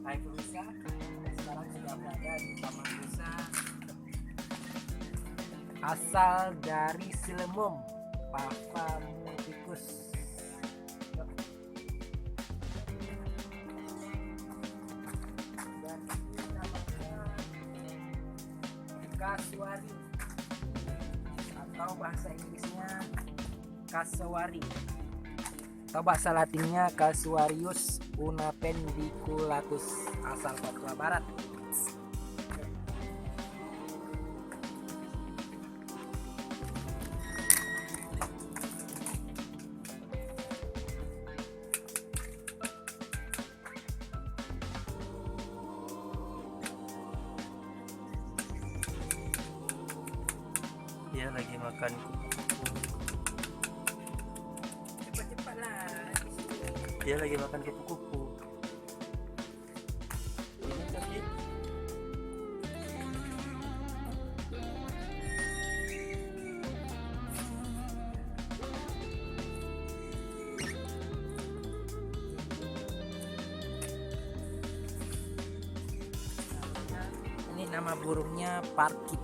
Hai pemirsa, sekarang sudah berada di Taman Rusa asal dari Silemum Papamuticus. Dan ini namanya kasuari atau bahasa Inggrisnya kasawari atau bahasa Latinnya Casuarius unapendiculatus asal Papua Barat. Dia lagi makan kupu-kupu. Cepat-cepatlah. Dia lagi makan kupu-kupu. Ini sakit. Ini nama burungnya Parkit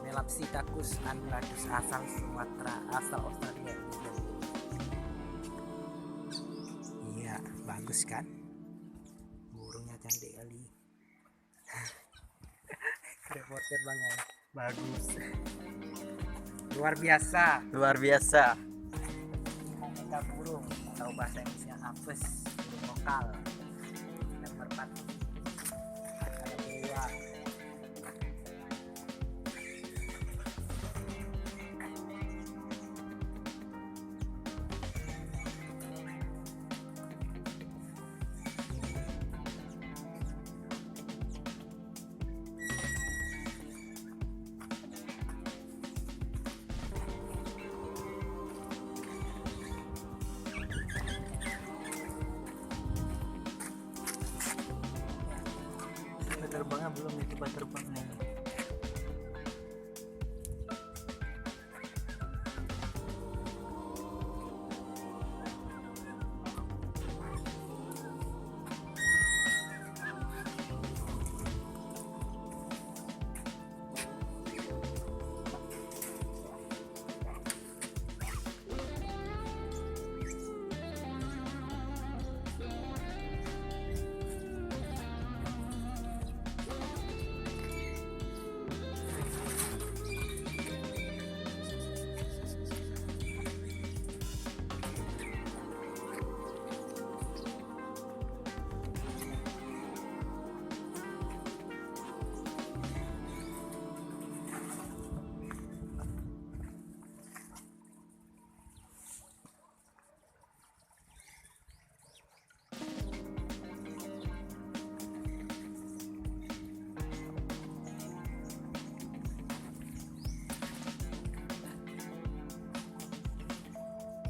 Melapsitacus andracus asal Sumatera, asal Australia. Iya, bagus kan? Burungnya cantik kali. Reporter Bang ya. Bagus. Luar biasa. Luar biasa. Aneka burung atau bahasa Inggrisnya apes, burung lokal dan merpati. Ada beruang. Terbangnya belum, coba terbang nih.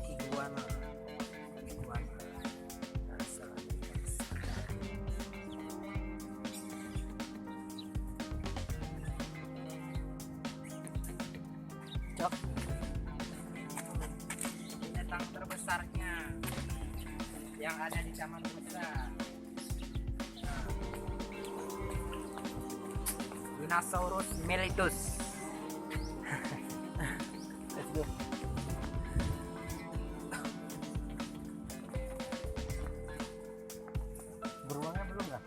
Iguana. Asal Cok. Binatang terbesarnya yang ada di Taman Rusa. Dinosaurus mellitus. Let's go. Beruangnya belum nggak?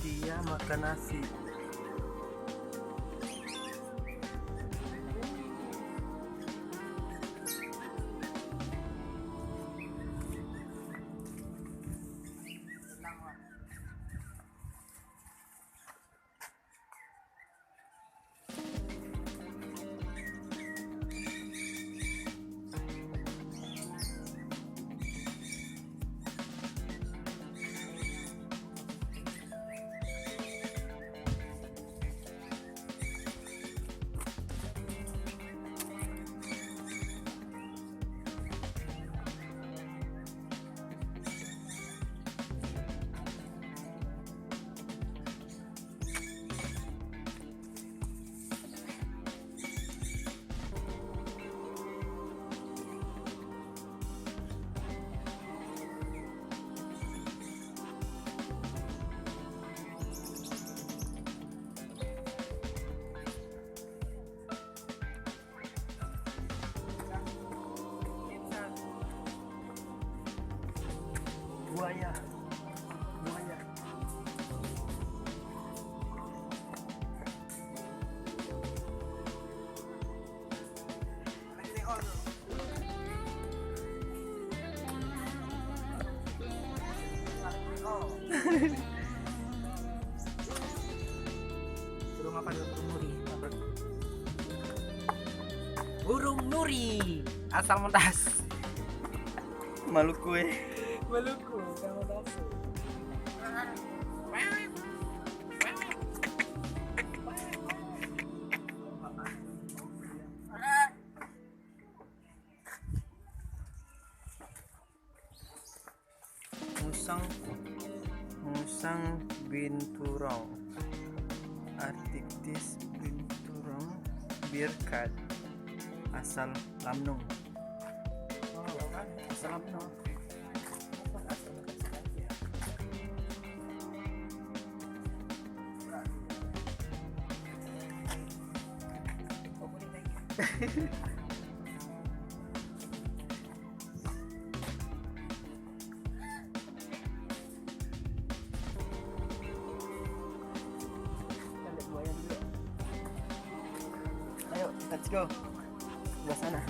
Dia makan nasi. Buaya. Buaya. Burung apa dulu? Burung nuri. Burung nuri asal Montas. Maluku Maluku, kamu tahu. Musang. Musang binturong. Arcticus binturong birkat asal Lamnung. Asal Lamnung. Ayo, let's go. Sebelah sana.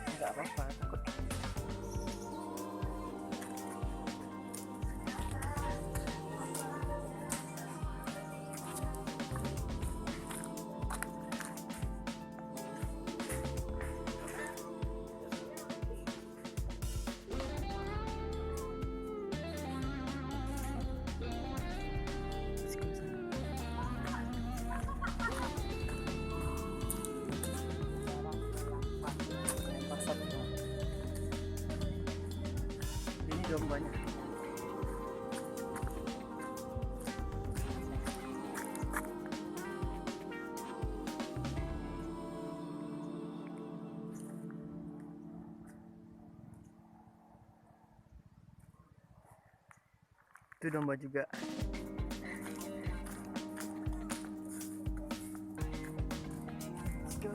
Enggak apa-apa, takut. Let's go sana. Ini dombanya. Itu domba juga. Let's go.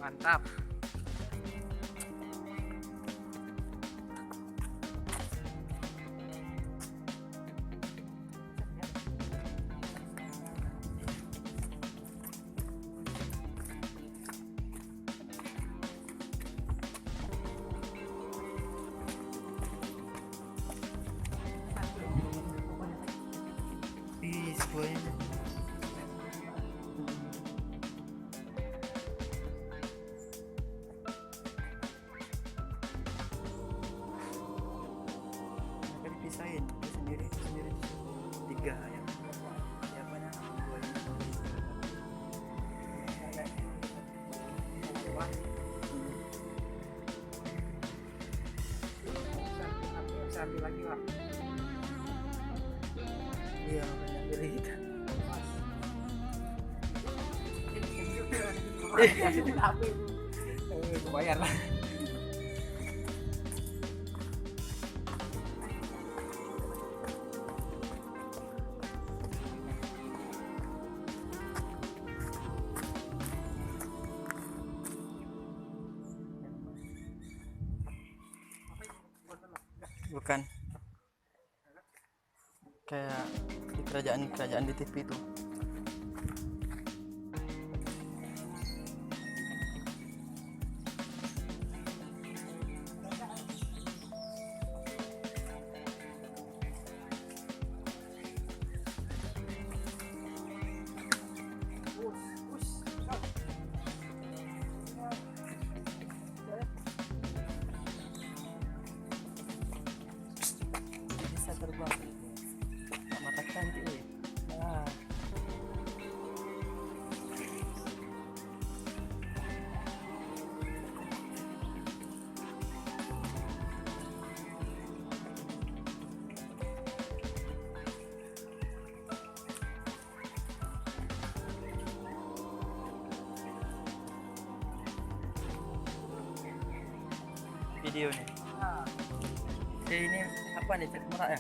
Mantap. Ih, buayanya. Mereka dipisahin sendiri sendiri. 3 yang banyak buaya. Bisa ambil lagi, Pak. Iya, banyak dari kita. Kebayar lah. Bukan. Kayak di kerajaan di TV itu. Bisa terbang. Mata cantik nih. Ah. Video nih. Ini apa nih, cek merak ya?